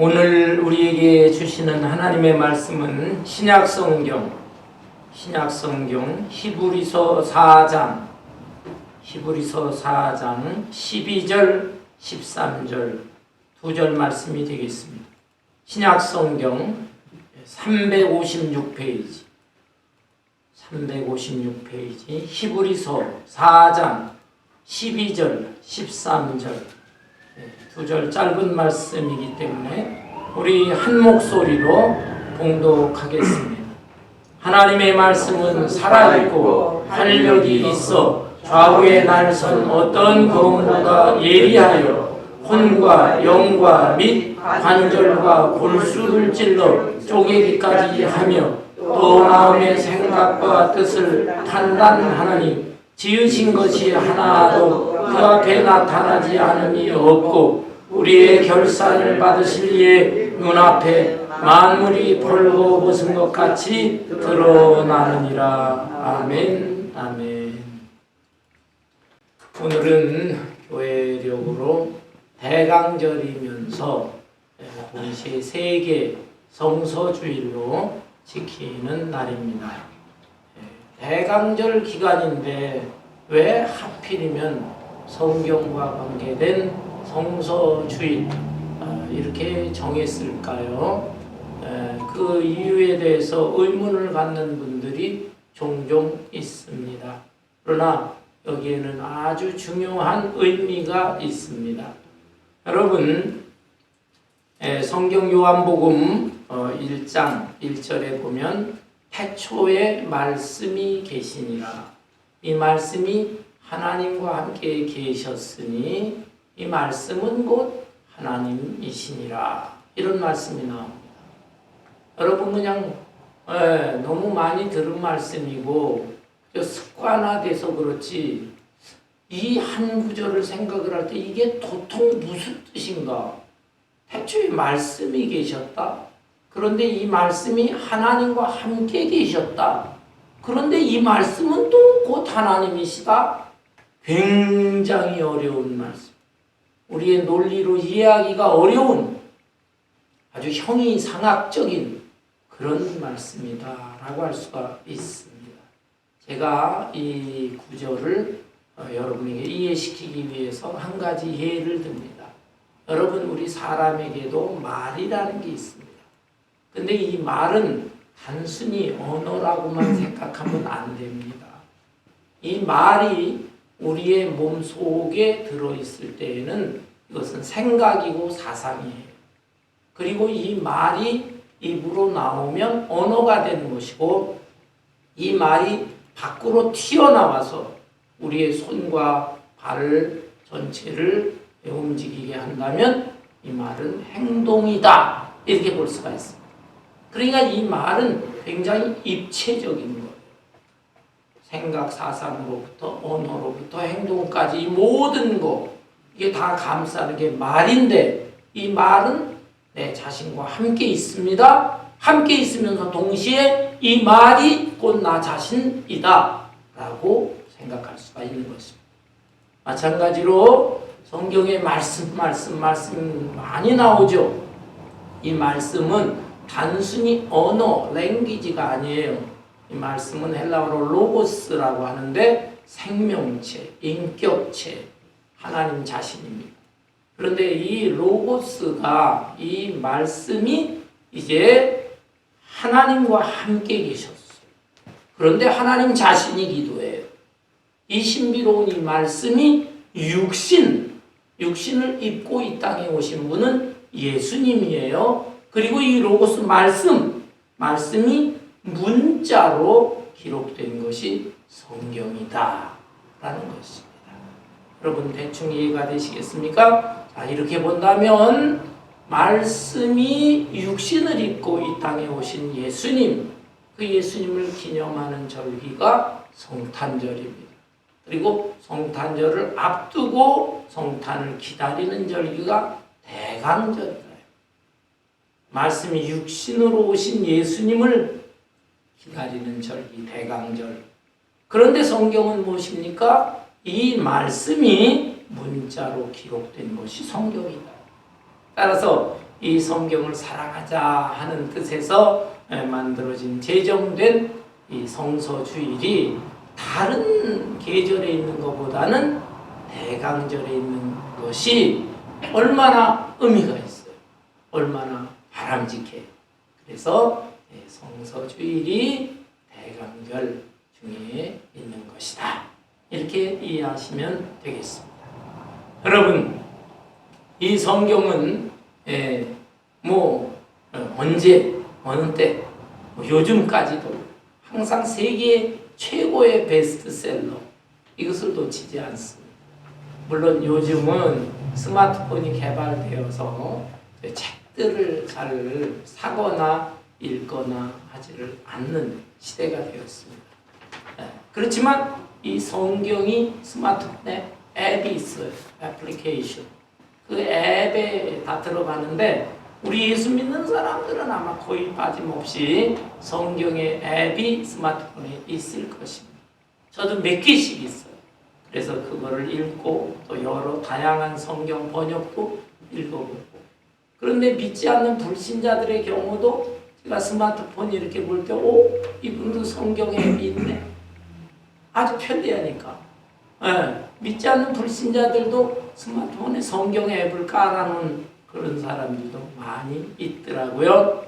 오늘 우리에게 주시는 하나님의 말씀은 신약성경 히브리서 4장 12절 13절 2절 말씀이 되겠습니다. 신약성경 356페이지 히브리서 4장 12절 13절 2절 짧은 말씀이기 때문에 우리 한 목소리로 봉독하겠습니다. 하나님의 말씀은 살아있고 활력이 있어 좌우에 날선 어떤 검보다 예리하여 혼과 영과 및 관절과 골수를 찔러 쪼개기까지 하며 또 마음의 생각과 뜻을 판단하나니 지으신 것이 하나도 그 앞에 나타나지 않음이 없고 우리의 결산을 받으실 이의 눈앞에 만물이 벌거벗은 것 같이 드러나느니라. 아멘. 아멘. 오늘은 교회력으로 대강절이면서 동시에 세계 성서주일로 지키는 날입니다. 대강절 기간인데 왜 하필이면 성경과 관계된 성서주일 이렇게 정했을까요? 그 이유에 대해서 의문을 갖는 분들이 종종 있습니다. 그러나 여기에는 아주 중요한 의미가 있습니다. 여러분, 성경 요한복음 1장 1절에 보면 태초에 말씀이 계시니라. 이 말씀이 하나님과 함께 계셨으니 이 말씀은 곧 하나님이시니라. 이런 말씀이 나옵니다. 여러분 그냥 너무 많이 들은 말씀이고 습관화돼서 그렇지 이 한 구절을 생각을 할 때 이게 도통 무슨 뜻인가? 태초에 말씀이 계셨다. 그런데 이 말씀이 하나님과 함께 계셨다. 그런데 이 말씀은 또 곧 하나님이시다. 굉장히 어려운 말씀. 우리의 논리로 이해하기가 어려운 아주 형이상학적인 그런 말씀이다 라고 할 수가 있습니다. 제가 이 구절을 여러분에게 이해시키기 위해서 한 가지 예를 듭니다. 여러분 우리 사람에게도 말이라는 게 있습니다. 근데 이 말은 단순히 언어라고만 생각하면 안 됩니다. 이 말이 우리의 몸 속에 들어있을 때에는 이것은 생각이고 사상이에요. 그리고 이 말이 입으로 나오면 언어가 되는 것이고 이 말이 밖으로 튀어나와서 우리의 손과 발 전체를 움직이게 한다면 이 말은 행동이다. 이렇게 볼 수가 있습니다. 그러니까 이 말은 굉장히 입체적인 거예요. 생각, 사상으로부터 언어로부터 행동까지 이 모든 거 이게 다 감싸는 게 말인데 이 말은 내 자신과 함께 있습니다. 함께 있으면서 동시에 이 말이 곧 나 자신이다 라고 생각할 수가 있는 것입니다. 마찬가지로 성경에 말씀 많이 나오죠. 이 말씀은 단순히 언어, 랭귀지가 아니에요. 이 말씀은 헬라어로 로고스라고 하는데 생명체, 인격체, 하나님 자신입니다. 그런데 이 로고스가 이 말씀이 이제 하나님과 함께 계셨어요. 그런데 하나님 자신이기도 해요. 이 신비로운 이 말씀이 육신을 입고 이 땅에 오신 분은 예수님이에요. 그리고 이 로고스 말씀이 문자로 기록된 것이 성경이다 라는 것입니다. 여러분 대충 이해가 되시겠습니까? 자, 이렇게 본다면 말씀이 육신을 입고 이 땅에 오신 예수님, 그 예수님을 기념하는 절기가 성탄절입니다. 그리고 성탄절을 앞두고 성탄을 기다리는 절기가 대강절이에요. 말씀이 육신으로 오신 예수님을 기다리는 절기 대강절. 그런데 성경은 무엇입니까? 이 말씀이 문자로 기록된 것이 성경이다. 따라서 이 성경을 사랑하자 하는 뜻에서 만들어진 제정된 이 성서주일이 다른 계절에 있는 것보다는 대강절에 있는 것이 얼마나 의미가 있어요. 얼마나 바람직해. 그래서 성서주일이 대강절 중에 있는 것이다. 이렇게 이해하시면 되겠습니다. 여러분, 이 성경은 언제 어느 때 요즘까지도 항상 세계 최고의 베스트셀러 이것을 놓치지 않습니다. 물론 요즘은 스마트폰이 개발되어서 책들을 잘 사거나 읽거나 하지를 않는 시대가 되었습니다. 그렇지만 이 성경이 스마트폰에 앱이 있어요. 애플리케이션. 그 앱에 다 들어가는데 우리 예수 믿는 사람들은 아마 거의 빠짐없이 성경의 앱이 스마트폰에 있을 것입니다. 저도 몇 개씩 있어요. 그래서 그거를 읽고 또 여러 다양한 성경 번역도 읽어보고. 그런데 믿지 않는 불신자들의 경우도 제가 스마트폰 이렇게 볼 때 이분도 성경 앱이 있네. 아주 편리하니까. 믿지 않는 불신자들도 스마트폰에 성경 앱을 깔아놓은 그런 사람들도 많이 있더라고요.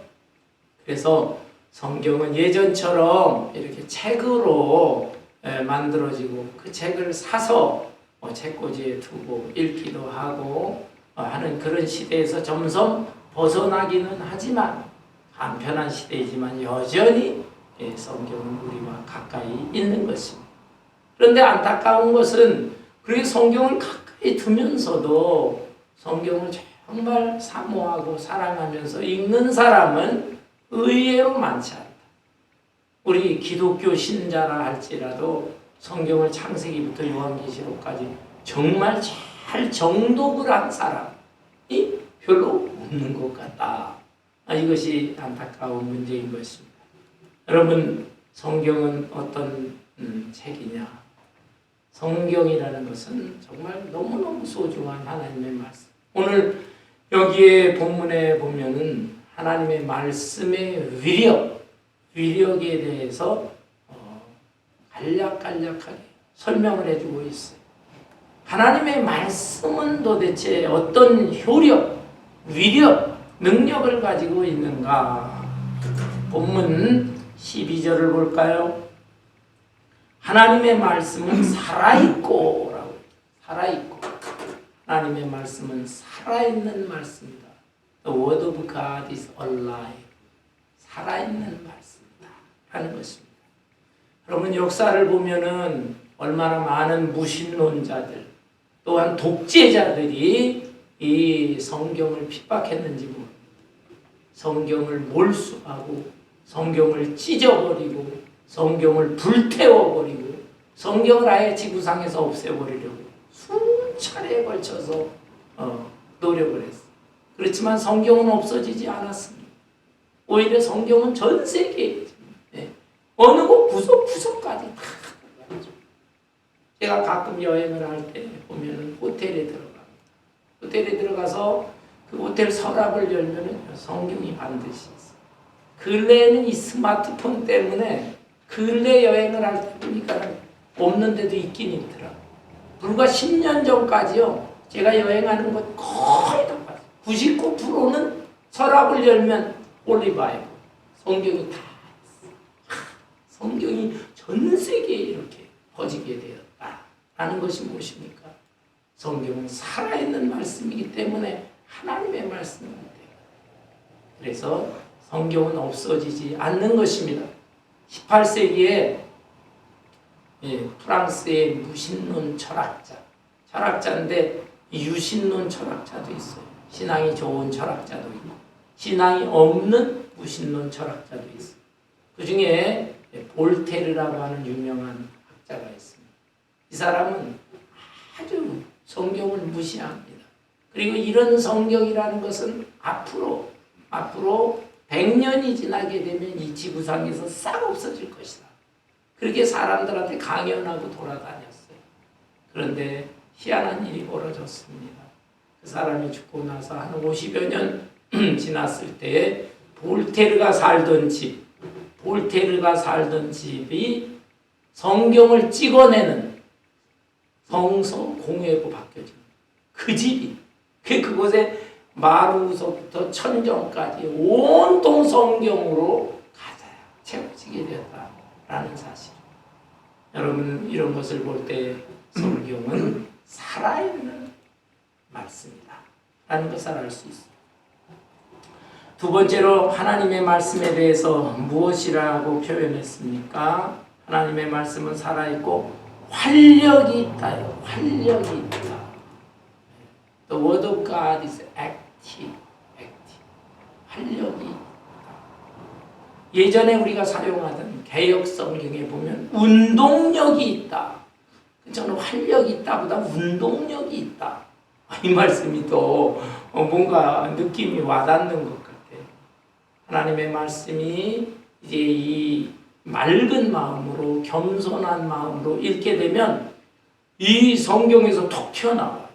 그래서 성경은 예전처럼 이렇게 책으로 만들어지고 그 책을 사서 책꽂이에 두고 읽기도 하고 하는 그런 시대에서 점점 벗어나기는 하지만 간편한 시대이지만 여전히 성경은 우리와 가까이 있는 것입니다. 그런데 안타까운 것은 그렇게 성경을 가까이 두면서도 성경을 정말 사모하고 사랑하면서 읽는 사람은 의외로 많지 않다. 우리 기독교 신자라 할지라도 성경을 창세기부터 요한계시록까지 정말 잘 정독을 한 사람이 별로 없는 것 같다. 이것이 안타까운 문제인 것입니다. 여러분, 성경은 어떤 책이냐? 성경이라는 것은 정말 너무너무 소중한 하나님의 말씀. 오늘 여기에 본문에 보면은 하나님의 말씀의 위력에 대해서 간략하게 설명을 해주고 있어요. 하나님의 말씀은 도대체 어떤 효력, 위력, 능력을 가지고 있는가? 본문 12절을 볼까요? 하나님의 말씀은 살아있고 하나님의 말씀은 살아있는 말씀이다. The word of God is alive. 살아있는 말씀이다 하는 것입니다. 여러분, 역사를 보면은 얼마나 많은 무신론자들 또한 독재자들이 이 성경을 핍박했는지 모릅니다. 성경을 몰수하고 성경을 찢어버리고 성경을 불태워버리고 성경을 아예 지구상에서 없애버리려고 수차례에 걸쳐서 노력을 했어요. 그렇지만 성경은 없어지지 않았습니다. 오히려 성경은 전 세계에 어느 곳 구석구석까지 다 들어가죠. 제가 가끔 여행을 할 때 보면 호텔에 들어갑니다. 호텔에 들어가서 그 호텔 서랍을 열면 성경이 반드시 있어요. 근래에는 이 스마트폰 때문에 근래 여행을 할 때 보니까 없는 데도 있긴 있더라고요. 불과 10년 전까지요. 제가 여행하는 곳 거의 다 봤어요. 99%는 서랍을 열면 올리바이블, 성경이 다 있어요. 성경이 전 세계에 이렇게 퍼지게 되었다라는 것이 무엇입니까? 성경은 살아있는 말씀이기 때문에 하나님의 말씀입니다. 그래서 성경은 없어지지 않는 것입니다. 18세기에 프랑스의 무신론 철학자인데 유신론 철학자도 있어요. 신앙이 좋은 철학자도 있고 신앙이 없는 무신론 철학자도 있어요. 그 중에 볼테르라고 하는 유명한 학자가 있습니다. 이 사람은 아주 성경을 무시합니다. 그리고 이런 성경이라는 것은 앞으로 100년이 지나게 되면 이 지구상에서 싹 없어질 것이다. 그렇게 사람들한테 강연하고 돌아다녔어요. 그런데 희한한 일이 벌어졌습니다. 그 사람이 죽고 나서 한 50여 년 지났을 때 볼테르가 살던 집이 성경을 찍어내는 성서 공회로 바뀌어집니다. 그 집이 그곳에 마루서부터 천정까지 온통 성경으로 가득 채워지게 되었다라는 사실. 여러분 이런 것을 볼 때 성경은 살아있는 말씀이다 라는 것을 알 수 있습니다. 두 번째로 하나님의 말씀에 대해서 무엇이라고 표현했습니까? 하나님의 말씀은 살아있고 활력이 있다요. 활력이 있다. The word of God is active. 활력이 있다. 예전에 우리가 사용하던 개역 성경에 보면 운동력이 있다. 저는 활력이 있다보다 운동력이 있다. 이 말씀이 또 뭔가 느낌이 와닿는 것 같아요. 하나님의 말씀이 이제 이 맑은 마음으로 겸손한 마음으로 읽게 되면 이 성경에서 톡 튀어나와요.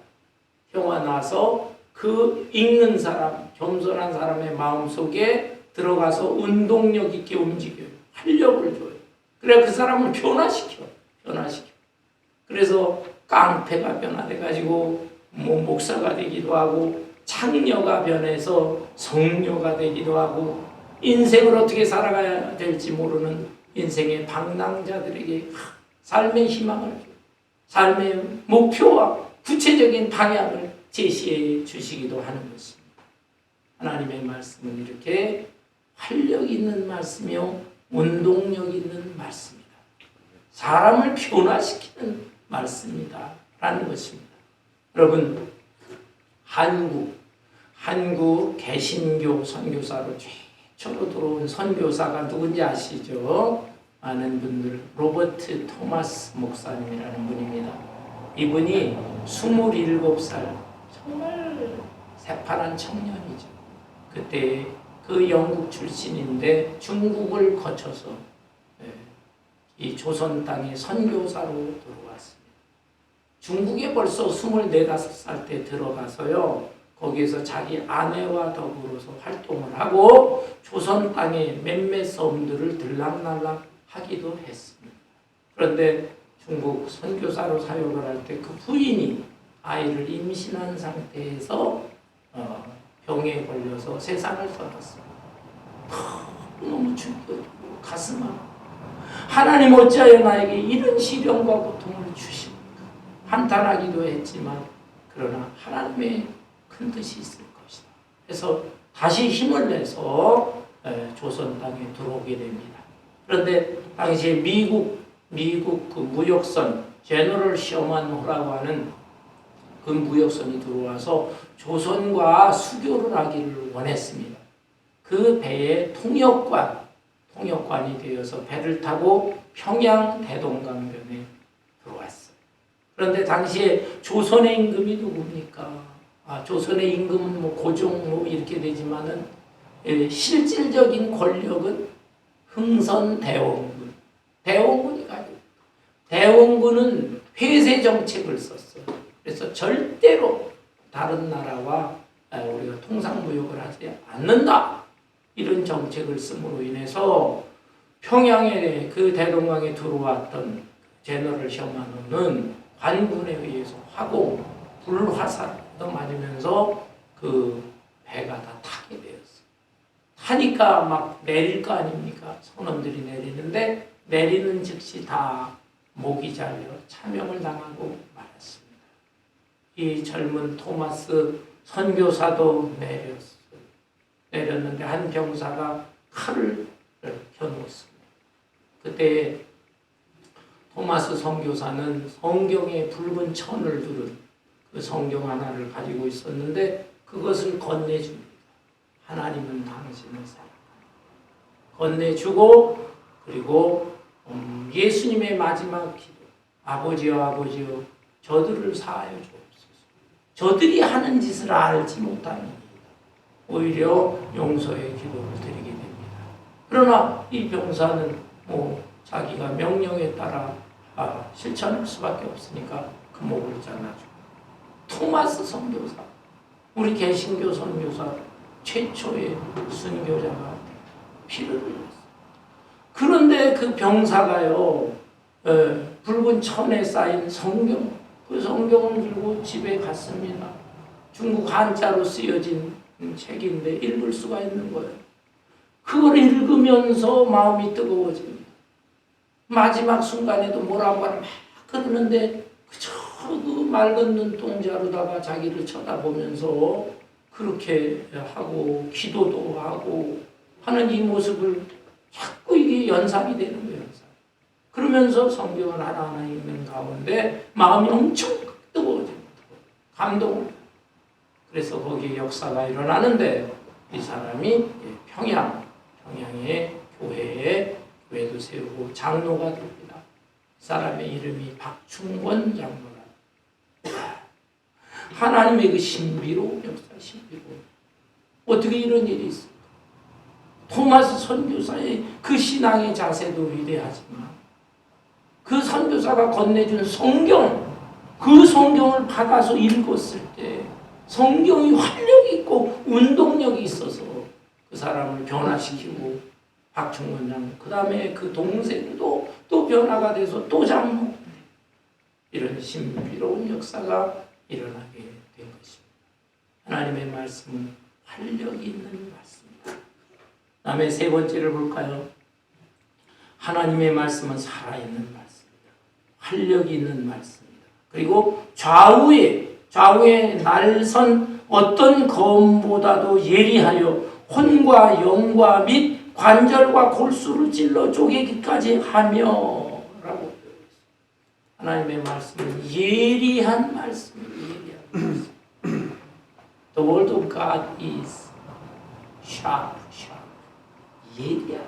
튀어나와서 그 읽는 사람, 겸손한 사람의 마음속에 들어가서 운동력 있게 움직여요. 활력을 줘요. 그래 그 사람을 변화시켜. 그래서 깡패가 변화돼가지고 목사가 되기도 하고 창녀가 변해서 성녀가 되기도 하고 인생을 어떻게 살아가야 될지 모르는 인생의 방랑자들에게 삶의 희망을 줘요. 삶의 목표와 구체적인 방향을 제시해 주시기도 하는 것입니다. 하나님의 말씀은 이렇게 활력 있는 말씀이요 운동력 있는 말씀이다. 사람을 변화시키는 말씀이다 라는 것입니다. 여러분 한국 개신교 선교사로 최초로 들어온 선교사가 누군지 아시죠? 많은 분들 로버트 토마스 목사님이라는 분입니다. 이분이 27살 정말 새파란 청년이죠. 그때 그 영국 출신인데 중국을 거쳐서 이 조선 땅에 선교사로 들어왔습니다. 중국에 벌써 24, 5살 때 들어가서요. 거기에서 자기 아내와 더불어서 활동을 하고 조선 땅의 몇몇 섬들을 들락날락 하기도 했습니다. 그런데 중국 선교사로 사역을 할 때 그 부인이 아이를 임신한 상태에서 병에 걸려서 세상을 떠났습니다. 너무 충격이고 가슴 아프고 하나님 어찌하여 나에게 이런 시련과 고통을 주십니까? 한탄하기도 했지만 그러나 하나님의 큰 뜻이 있을 것이다. 그래서 다시 힘을 내서 조선 땅에 들어오게 됩니다. 그런데 당시에 미국 그 무역선 제너럴 셔먼호라고 하는 그 무역선이 들어와서 조선과 수교를 하기를 원했습니다. 그 배에 통역관이 되어서 배를 타고 평양 대동강변에 들어왔어요. 그런데 당시에 조선의 임금이 누굽니까? 조선의 임금은 고종 이렇게 되지만은 실질적인 권력은 흥선 대원군이 가지고 대원군은 폐쇄 정책을 썼어요. 그래서 절대로 다른 나라와 우리가 통상무역을 하지 않는다. 이런 정책을 씀으로 인해서 평양에 그 대동강에 들어왔던 제너럴 셔먼호는 관군에 의해서 화공, 불화살도 맞으면서 그 배가 다 타게 되었어요. 타니까 막 내릴 거 아닙니까? 선원들이 내리는데 내리는 즉시 다 목이 잘려 차명을 당하고 말았습니다. 이 젊은 토마스 선교사도 내렸는데 한 병사가 칼을 켜놓습니다. 그때 토마스 선교사는 성경에 붉은 천을 두른 그 성경 하나를 가지고 있었는데 그것을 건네줍니다. 하나님은 당신을 사랑합니다. 건네주고 그리고 예수님의 마지막 기도 아버지여 저들을 사하여 주옵소서. 저들이 하는 짓을 알지 못하니 오히려 용서의 기도를 드리게 됩니다. 그러나 이 병사는 자기가 명령에 따라 실천할 수밖에 없으니까 그 목을 잘라주고 토마스 선교사 우리 개신교 선교사 최초의 순교자가 피를 흘렸어요. 그런데 그 병사가요, 붉은 천에 쌓인 성경, 그 성경을 들고 집에 갔습니다. 중국 한자로 쓰여진 책인데 읽을 수가 있는 거예요. 그걸 읽으면서 마음이 뜨거워집니다. 마지막 순간에도 뭐라고 막 그러는데 그저 그 맑은 눈동자로다가 자기를 쳐다보면서 그렇게 하고 기도도 하고 하는 이 모습을 자꾸 이게 연상이 되는 거예요. 그러면서 성경을 하나하나 읽는 가운데 마음이 엄청 뜨거워집니다. 감동을. 그래서 거기에 역사가 일어나는데 이 사람이 평양의 교회도 세우고 장로가 됩니다. 이 사람의 이름이 박충권 장로라. 하나님의 그 신비로운 역사, 신비로운. 어떻게 이런 일이 있을까? 토마스 선교사의 그 신앙의 자세도 위대하지만 그 선교사가 건네준 성경, 그 성경을 받아서 읽었을 때 성경이 활력이 있고 운동력이 있어서 그 사람을 변화시키고 박충권 장로, 그 다음에 그 동생도 또 변화가 돼서 또 장로. 이런 신비로운 역사가 일어나게 된 것입니다. 하나님의 말씀은 활력이 있는 말씀입니다. 다음에 세 번째를 볼까요? 하나님의 말씀은 살아있는 말씀입니다. 활력이 있는 말씀입니다. 그리고 좌우에 날선 어떤 검보다도 예리하여 혼과 영과 및 관절과 골수를 찔러 쪼개기까지 하며 라고 되어 있습니다. 하나님의 말씀은 예리한 말씀입니다. 예리한 말씀. The word of God is sharp. 예리하다.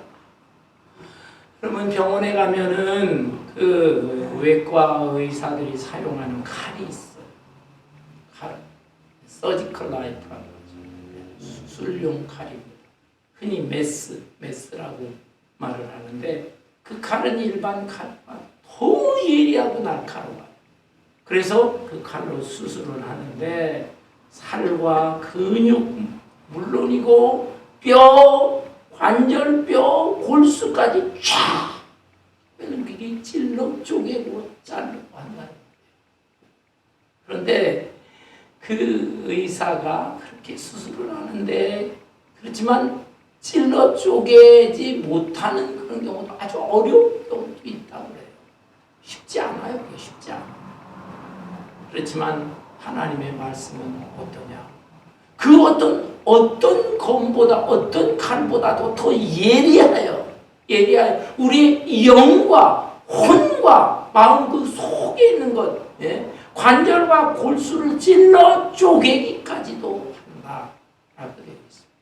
그러면 병원에 가면은 그 외과 의사들이 사용하는 칼이 있어요. 칼. 서지컬 나이프라고 하죠. 수술용 칼입니다. 흔히 메스라고 말을 하는데 그 칼은 일반 칼보다 더 예리하고 날카로워요. 그래서 그 칼로 수술을 하는데 살과 근육 물론이고 뼈, 관절뼈, 골수까지 쫙 이게 찔러 쪼개고 자르고 한다는 거예요. 그런데 그 의사가 그렇게 수술을 하는데 그렇지만 찔러 쪼개지 못하는 그런 경우도 아주 어려운 경우도 있다고 그래요. 쉽지 않아요. 그게 쉽지 않아요. 그렇지만 하나님의 말씀은 어떠냐? 그 어떤 검보다 어떤 칼보다도 더 예리하여 우리의 영과 혼과 마음 그 속에 있는 것, 관절과 골수를 찔러 쪼개기까지도 한다라고 되어 있습니다.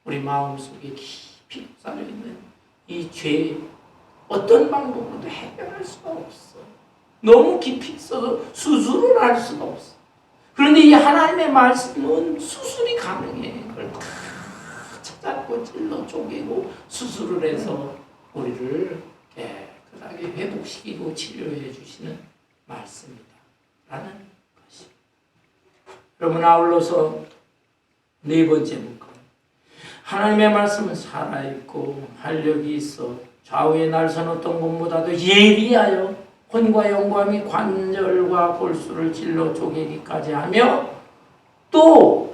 우리 마음 속에 깊이 쌓여 있는 이 죄 어떤 방법으로도 해결할 수가 없어. 너무 깊이 있어서 수술을 할 수가 없어. 그런데 이 하나님의 말씀은 수술이 가능해. 그걸 다 찾아고 찔러 쪼개고 수술을 해서 우리를 깨끗하게 회복시키고 치료해 주시는 말씀이다. 라는 것이. 여러분 아울러서 네 번째 문구. 하나님의 말씀은 살아있고 활력이 있어 좌우의 날선 어떤 것보다도 예리하여 혼과 영과 및 관절과 골수를 찔러 쪼개기까지 하며 또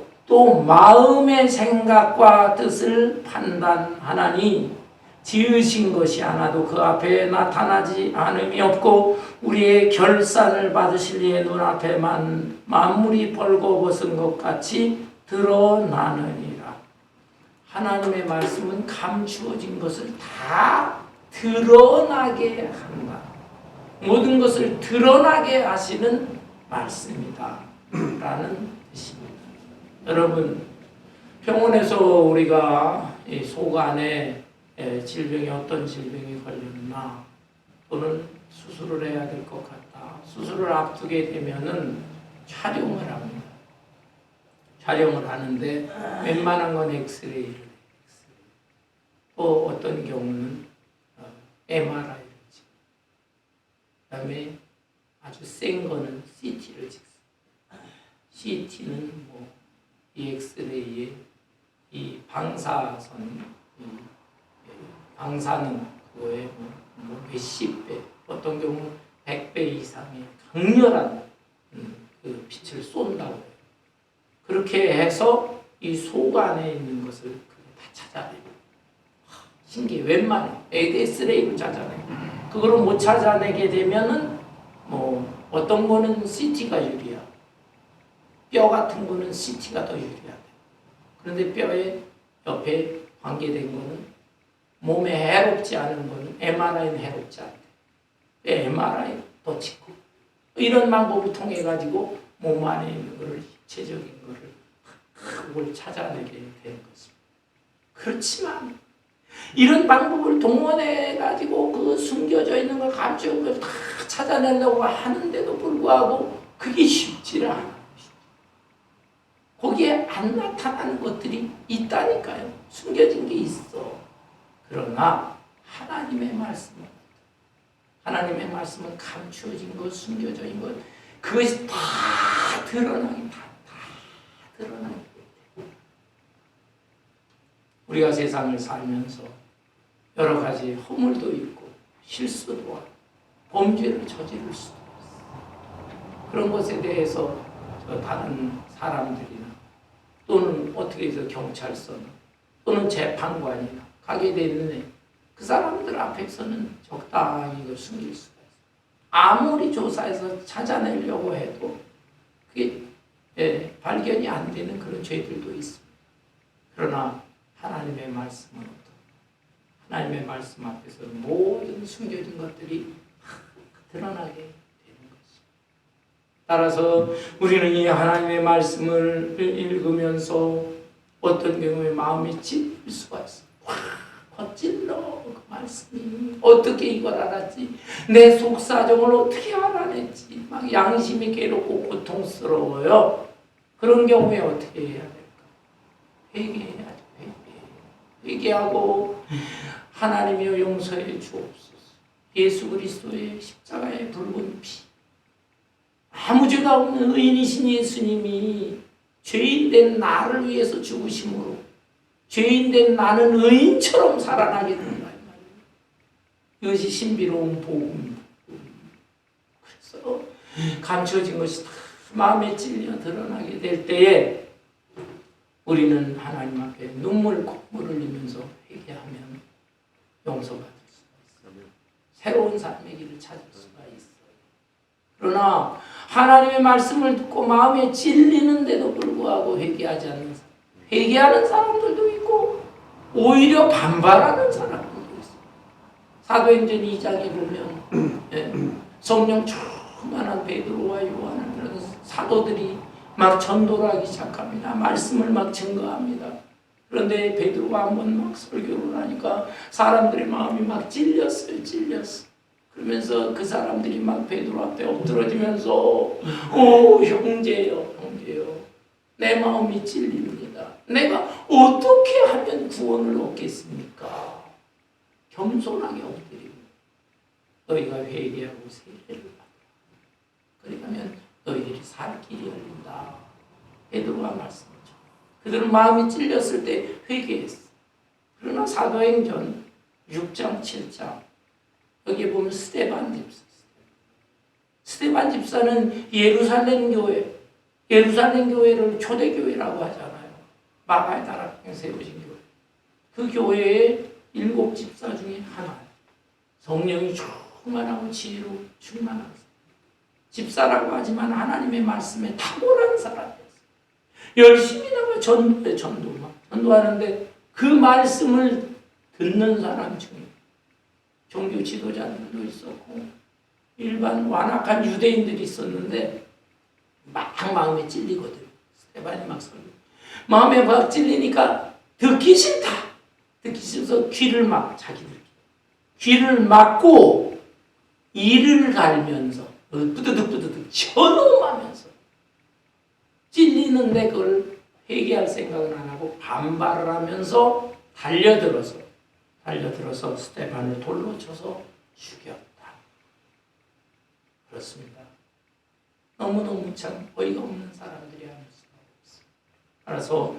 마음의 생각과 뜻을 판단하나니 지으신 것이 하나도 그 앞에 나타나지 않음이 없고 우리의 결산을 받으실 이의 눈앞에만 만물이 벌거벗은 것 같이 드러나느니라. 하나님의 말씀은 감추어진 것을 다 드러나게 한다. 모든 것을 드러나게 하시는 말씀이다 라는 뜻입니다. 여러분 병원에서 우리가 속 안에 질병이 어떤 질병이 걸렸나 또는 수술을 해야 될 것 같다. 수술을 앞두게 되면은 촬영을 합니다. 촬영을 하는데 웬만한 건 엑스레이를 해요. 또 어떤 경우는 MRI를 찍고 그 다음에 아주 센 거는 CT를 찍습니다. CT는 이 엑스레이에 이 방사선, 방사능 그거에 뭐 몇십 배, 어떤 경우는 100배 이상의 강렬한 그 빛을 쏜다고 해요. 그렇게 해서 이 속 안에 있는 것을 다 찾아내요. 신기해. 웬만해. 엑스레이로 찾아내요. 그거를 못 찾아내게 되면은 뭐 어떤 거는 CT가 유리야. 뼈 같은 거는 CT가 더 유리하대. 그런데 뼈의 옆에 관계된 거는 몸에 해롭지 않은 거는 MRI는 해롭지 않대. MRI 더 찍고 이런 방법을 통해 가지고 몸 안에 있는 거를 입체적인 거를 그걸 찾아내게 되는 것입니다. 그렇지만 이런 방법을 동원해 가지고 그 숨겨져 있는 걸 감추고 다 찾아내려고 하는데도 불구하고 그게 쉽지를 않아요. 거기에 안 나타나는 것들이 있다니까요. 숨겨진 게 있어. 그러나 하나님의 말씀은 감추어진 것, 숨겨져 있는 것, 그것이 다 드러나게 드러나게 돼요. 우리가 세상을 살면서 여러 가지 허물도 있고 실수도 하고 범죄를 저지를 수도 있어요. 그런 것에 대해서 다른 사람들이나 또는 어떻게 해서 경찰서나 또는 재판관이나 가게 되는데 그 사람들 앞에서는 적당히 이걸 숨길 수가 있어요. 아무리 조사해서 찾아내려고 해도 그게 발견이 안 되는 그런 죄들도 있습니다. 그러나 하나님의 말씀은 어떻게? 하나님의 말씀 앞에서 모든 숨겨진 것들이 드러나게 되는 것입니다. 따라서 우리는 이 하나님의 말씀을 읽으면서 어떤 경우에 마음이 찔릴 수가 있어요. 찔러 그 말씀이 어떻게 이걸 알았지? 내 속사정을 어떻게 알아냈지? 막 양심이 괴롭고 고통스러워요. 그런 경우에 어떻게 해야 될까? 회개해야죠. 회개하고 하나님이여 용서해 주옵소서. 예수 그리스도의 십자가의 붉은 피, 아무 죄가 없는 의인이신 예수님이 죄인된 나를 위해서 죽으심으로 죄인된 나는 의인처럼 살아나게 된다. 이것이 신비로운 복음입니다. 그래서 감춰진 것이 다 마음에 찔려 드러나게 될 때에 우리는 하나님 앞에 눈물 콧물 흘리면서 회개하면 용서받을 수가 있어요. 새로운 삶의 길을 찾을 수가 있어요. 그러나 하나님의 말씀을 듣고 마음에 찔리는데도 불구하고 회개하지 않는 사람, 회개하는 사람들도 있고 오히려 반발하는 사람들도 있어요. 사도행전 2장에 보면 성령 충만한 베드로와 요한을 그런 사도들이 막 전도를 하기 시작합니다. 말씀을 막 증거합니다. 그런데 베드로가 한번 막 설교를 하니까 사람들의 마음이 막 찔렸어요. 그러면서 그 사람들이 막 베드로 앞에 엎드러지면서 오 형제요 내 마음이 찔립니다. 내가 어떻게 하면 구원을 얻겠습니까? 겸손하게 엎드리고 너희가 회개하고 세례를 받으라. 그러면 너희들이 살 길이 열린다. 베드로가 말씀하죠. 그들은 마음이 찔렸을 때 회개했어. 그러나 사도행전 6장 7장 여기에 보면 스데반 집사. 스데반 집사는 예루살렘 교회를 초대교회라고 하잖아요. 마가의 다락방에 세우신 교회. 그 교회의 7 집사 중에 하나예요. 성령이 충만하고 지혜로 충만한 집사라고 하지만 하나님의 말씀에 탁월한 사람이었어요. 열심히 나가 전도하는데 그 말씀을 듣는 사람 중에 종교 지도자들도 있었고 일반 완악한 유대인들이 있었는데 막 마음에 찔리거든요. 스데반이 막 설교. 마음에 막 찔리니까 듣기 싫다. 듣기 싫어서 귀를 막고 이를 갈면서 뿌드득 전음하면서 찔리는데 그걸 회개할 생각은 안 하고 반발을 하면서 달려들어서 스데반을 돌로 쳐서 죽였다. 그렇습니다. 너무너무 참 어이가 없는 사람들이 아닐 수가 없어요. 따라서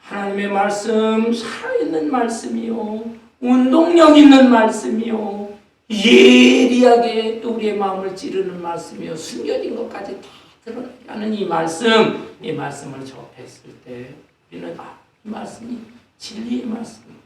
하나님의 말씀 살아있는 말씀이요, 운동력 있는 말씀이요, 예리하게 우리의 마음을 찌르는 말씀이요, 숨겨진 것까지 다 드러나게 하는 이 말씀을 접했을 때 우리는 이 말씀이 진리의 말씀이에요.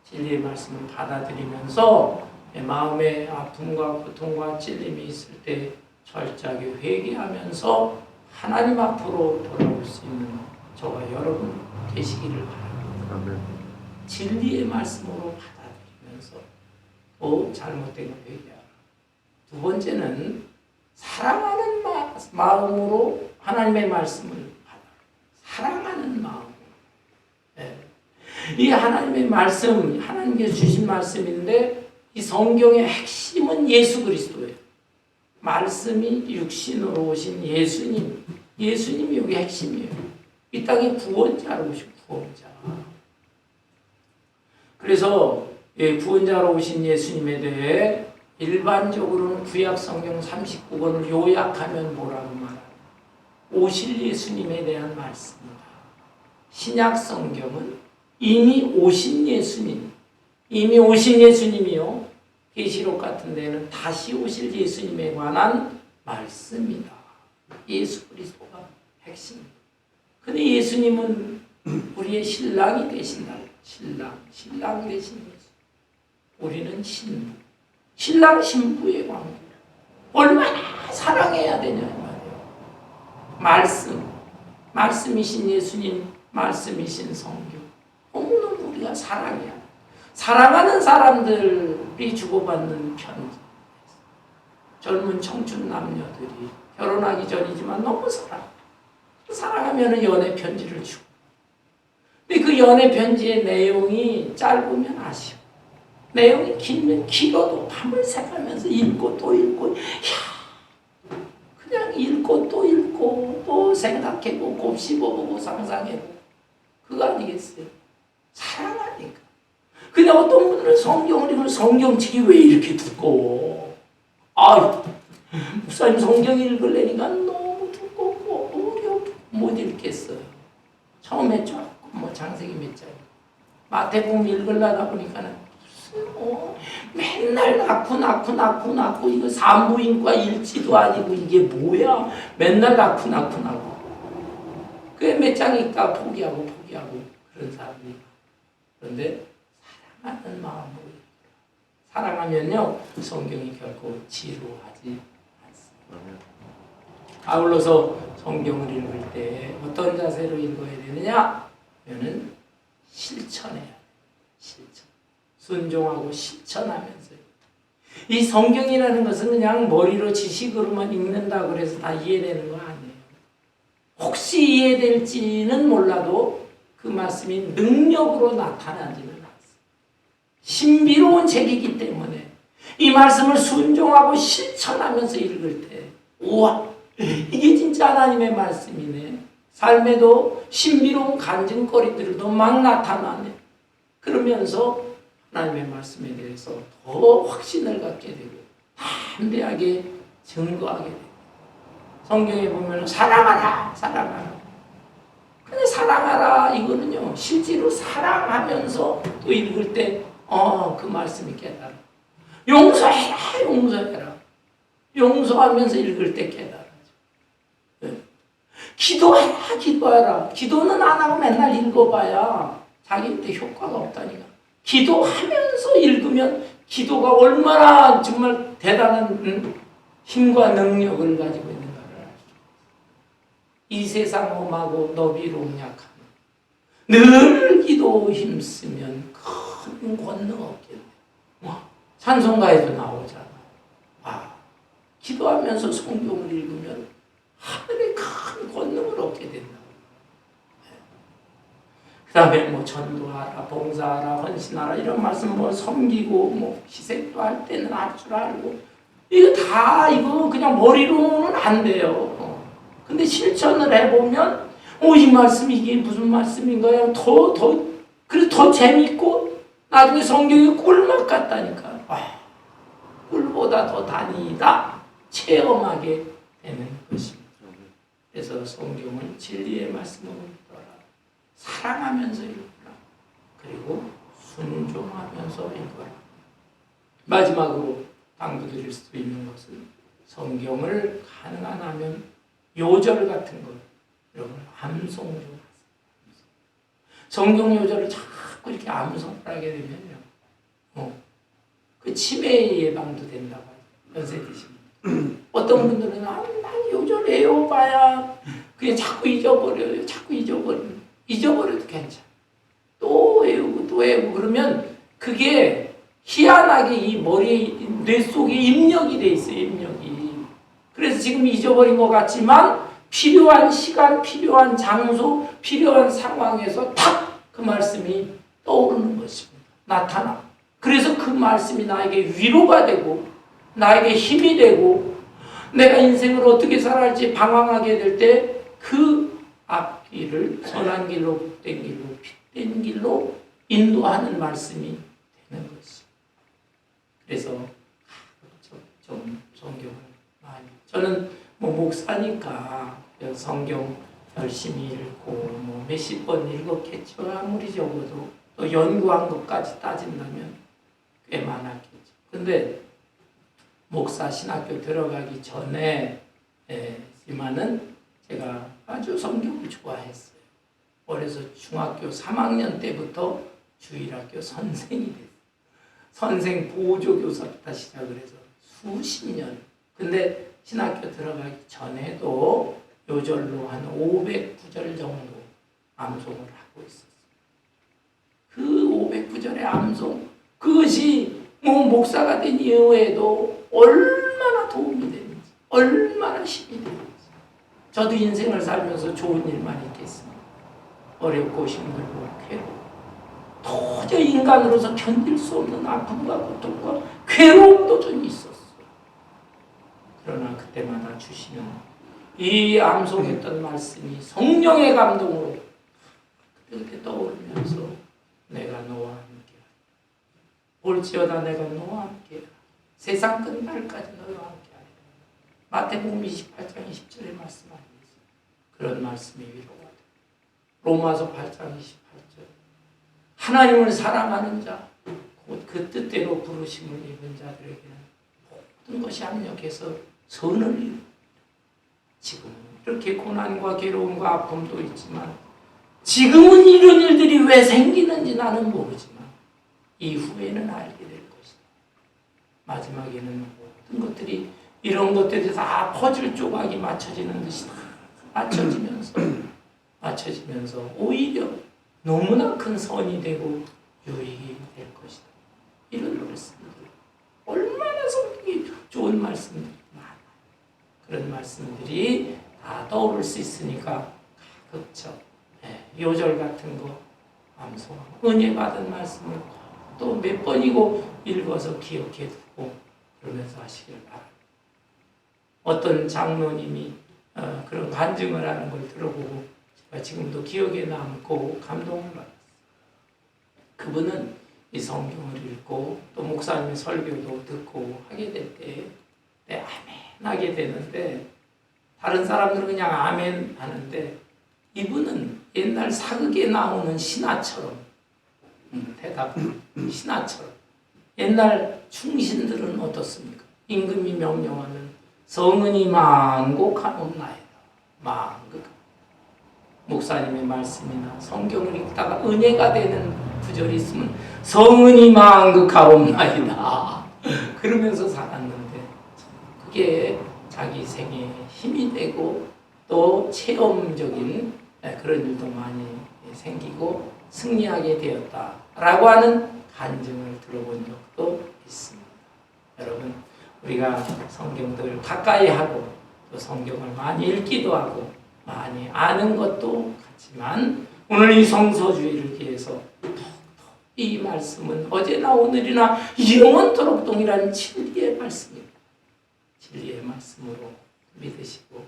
진리의 말씀을 받아들이면서 내 마음의 아픔과 고통과 찔림이 있을 때 철저하게 회개하면서 하나님 앞으로 돌아올 수 있는 저와 여러분 되시기를 바랍니다. 아멘. 진리의 말씀으로 받아들이면서 또 잘못된 걸 회개하라. 두 번째는 사랑하는 마음으로 하나님의 말씀을 받아라. 사랑하는 마음. 네. 이 하나님의 말씀, 하나님께서 주신 말씀인데 이 성경의 핵심은 예수 그리스도예요. 말씀이 육신으로 오신 예수님. 예수님이 여기 핵심이에요. 이 땅에 구원자로 오신 구원자. 그래서 구원자로 오신 예수님에 대해 일반적으로는 구약 성경 39권을 요약하면 뭐라고 말하나? 오실 예수님에 대한 말씀이다. 신약 성경은 이미 오신 예수님, 이미 오신 예수님이요, 계시록 같은 데는 다시 오실 예수님에 관한 말씀이다. 예수 그리스도가 핵심입니다. 근데 예수님은 우리의 신랑이 되신다. 신랑 되신 예수. 우리는 신부. 신랑 신부의 관계. 얼마나 사랑해야 되냐 이 말이에요. 말씀이신 예수님, 말씀이신 성경. 너무너무 우리가 사랑해야 돼. 사랑하는 사람들이 주고받는 편지. 젊은 청춘 남녀들이 결혼하기 전이지만 너무 사랑하면 연애 편지를 주고. 근데 그 연애 편지의 내용이 짧으면 아쉬워. 내용이 길면 길어도 밤을 새가면서 읽고 또 읽고, 그냥 읽고 또 생각해보고 곱씹어보고 상상해보고. 그거 아니겠어요? 사랑하니까. 근데 어떤 분들은 성경을 읽으면 성경책이 왜 이렇게 두꺼워? 목사님 성경 읽으려니까 너무 두껍고 어렵고 못 읽겠어요. 처음에 조금 장세기 몇 장. 마태복음 읽으려다 보니까는 맨날 낳고 이거 산부인과 일지도 아니고 이게 뭐야? 맨날 낳고 그게 몇 장 읽다 포기하고 그런 사람이. 그런데 사랑하는 마음으로 사랑하면요 성경이 결코 지루하지 않습니다. 아울러서 성경을 읽을 때 어떤 자세로 읽어야 되느냐? 하면은 실천해야 돼요. 실천. 순종하고 실천하면서. 이 성경이라는 것은 그냥 머리로 지식으로만 읽는다 그래서 다 이해되는 거 아니에요. 혹시 이해될지는 몰라도 그 말씀이 능력으로 나타나지는 않습니다. 신비로운 책이기 때문에 이 말씀을 순종하고 실천하면서 읽을 때 우와, 이게 진짜 하나님의 말씀이네. 삶에도 신비로운 간증거리들도 막 나타나네. 그러면서 하나님의 말씀에 대해서 더 확신을 갖게 되고 담대하게 증거하게 되고. 성경에 보면 사랑하라. 근데 사랑하라 이거는요 실제로 사랑하면서 또 읽을 때 그 말씀이 깨달아. 용서해라. 용서하면서 읽을 때 깨달아. 기도하라. 기도는 안 하고 맨날 읽어봐야 자기한테 효과가 없다니까. 기도하면서 읽으면 기도가 얼마나 정말 대단한 힘과 능력을 가지고 있는가를 알 수 있어요. 이 세상 험하고 너비로운 약함. 늘 기도 힘쓰면 큰 권능 얻게 돼요. 찬송가에도 나오잖아. 기도하면서 성경을 읽으면 하늘의 큰 권능을 얻게 된다. 그 다음에 전도하라, 봉사하라, 헌신하라 이런 말씀 섬기고 희생도 할 때는 할 줄 알고 이거 그냥 머리로는 안 돼요. 근데 실천을 해보면 이 말씀 이게 무슨 말씀인가요? 그래서 더 재밌고 나중에 성경이 꿀맛 같다니까. 꿀보다 더 단이다. 체험하게 되는 것입니다. 그래서 성경은 진리의 말씀으로 믿어라. 사랑하면서 읽어라. 그리고 순종하면서 읽어라. 마지막으로 당부드릴 수 있는 것은 성경을 가능한 하면 요절 같은 것 여러분 암송 좀 하세요. 성경 요절을 자꾸 이렇게 암송을 하게 되면요, 그 치매 예방도 된다고 하죠. 연세 드시면 어떤 분들은 난 요절 외워봐야 그냥 자꾸 잊어버려요. 자꾸 잊어버려도 괜찮아. 또 외우고 그러면 그게 희한하게 이 머리에 뇌 속에 입력이 돼 있어요. 입력이. 그래서 지금 잊어버린 것 같지만 필요한 시간, 필요한 장소, 필요한 상황에서 탁 그 말씀이 떠오르는 것입니다. 나타나. 그래서 그 말씀이 나에게 위로가 되고 나에게 힘이 되고 내가 인생을 어떻게 살아야 할지 방황하게 될 때 그 앞길을 선한 길로, 복된 길로, 빛된 길로 인도하는 말씀이 되는 것입니다. 그래서 좀 성경을 많이, 저는 목사니까 성경 열심히 읽고 몇십 번 읽었겠죠. 아무리 적어도 또 연구한 것까지 따진다면 꽤 많았겠죠. 근데 목사 신학교 들어가기 전에지만은 제가 아주 성경을 좋아했어요. 그래서 중학교 3학년 때부터 주일학교 선생이 됐어요. 선생 보조교사부터 시작을 해서 수십 년. 근데 신학교 들어가기 전에도 요절로 한 500구절 정도 암송을 하고 있었어요. 그 500구절의 암송, 그것이 목사가 된 이후에도 얼마나 도움이 되는지, 얼마나 힘이 되는지. 저도 인생을 살면서 좋은 일만 있겠습니다. 어렵고 힘들고 괴롭고 도저히 인간으로서 견딜 수 없는 아픔과 고통과 괴로움도 좀 있었어요. 그러나 그때마다 주시는 이 암송했던 말씀이 성령의 감동으로 그렇게 떠오르면서 내가 너와 함께 볼지어다 내가 너와 함께 세상 끝날까지 너와 함께 하리라. 마태복음 28장 20절의 말씀 아니겠어요? 그런 말씀이 위로가 돼요. 로마서 8장 28절 하나님을 사랑하는 자 곧 그 뜻대로 부르심을 입은 자들에게는 모든 것이 합력해서 선을 이루고 지금 이렇게 고난과 괴로움과 아픔도 있지만 지금은 이런 일들이 왜 생기는지 나는 모르지만 이후에는 알게 될 것이다. 마지막에는 모든 것들이 이런 것들이 다 퍼즐 조각이 맞춰지는 듯이 다 맞춰지면서 오히려 너무나 큰 선이 되고 유익이 될 것이다. 이런 말씀들 얼마나 성경이 좋은 말씀들이 많아요. 그런 말씀들이 다 떠오를 수 있으니까 가급적 요절 같은 거 암송하고 은혜 받은 말씀을 또 몇 번이고 읽어서 기억해 두고 그러면서 하시길 바랍니다. 어떤 장로님이 그런 간증을 하는 걸 들어보고 제가 지금도 기억에 남고 감동을 받았어요. 그분은 이 성경을 읽고 또 목사님의 설교도 듣고 하게 될 때 아멘 하게 되는데 다른 사람들은 그냥 아멘 하는데 이분은 옛날 사극에 나오는 신하처럼 대답을 신하처럼. 옛날 충신들은 어떻습니까? 임금이 명령하면 성은이 만곡하옵나이다. 만곡. 목사님의 말씀이나 성경을 읽다가 은혜가 되는 구절이 있으면 성은이 만극하옵나이다. 그러면서 살았는데 그게 자기 생에 힘이 되고 또 체험적인 그런 일도 많이 생기고 승리하게 되었다라고 하는 간증을 들어본 적도 있습니다. 여러분 우리가 성경들 가까이 하고 또 성경을 많이 읽기도 하고 많이 아는 것도 같지만 오늘 이 성서주의를 위해서 이 말씀은 어제나 오늘이나 영원토록 동일한 진리의 말씀입니다. 진리의 말씀으로 믿으시고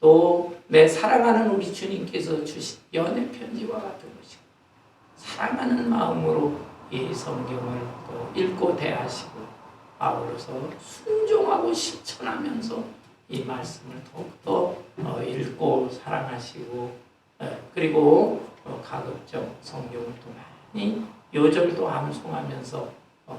또 내 사랑하는 우리 주님께서 주신 연애 편지와 같은 것이고 사랑하는 마음으로 이 성경을 또 읽고 대하시고 아울러서 순종하고 실천하면서 이 말씀을 더욱더 읽고 사랑하시고 그리고 가급적 성경을 또 많이 요절도 암송하면서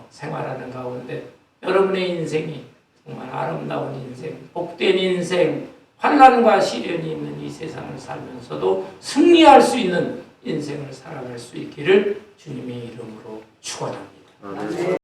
생활하는 가운데 여러분의 인생이 정말 아름다운 인생, 복된 인생, 환난과 시련이 있는 이 세상을 살면서도 승리할 수 있는 인생을 살아갈 수 있기를 주님의 이름으로 축원합니다.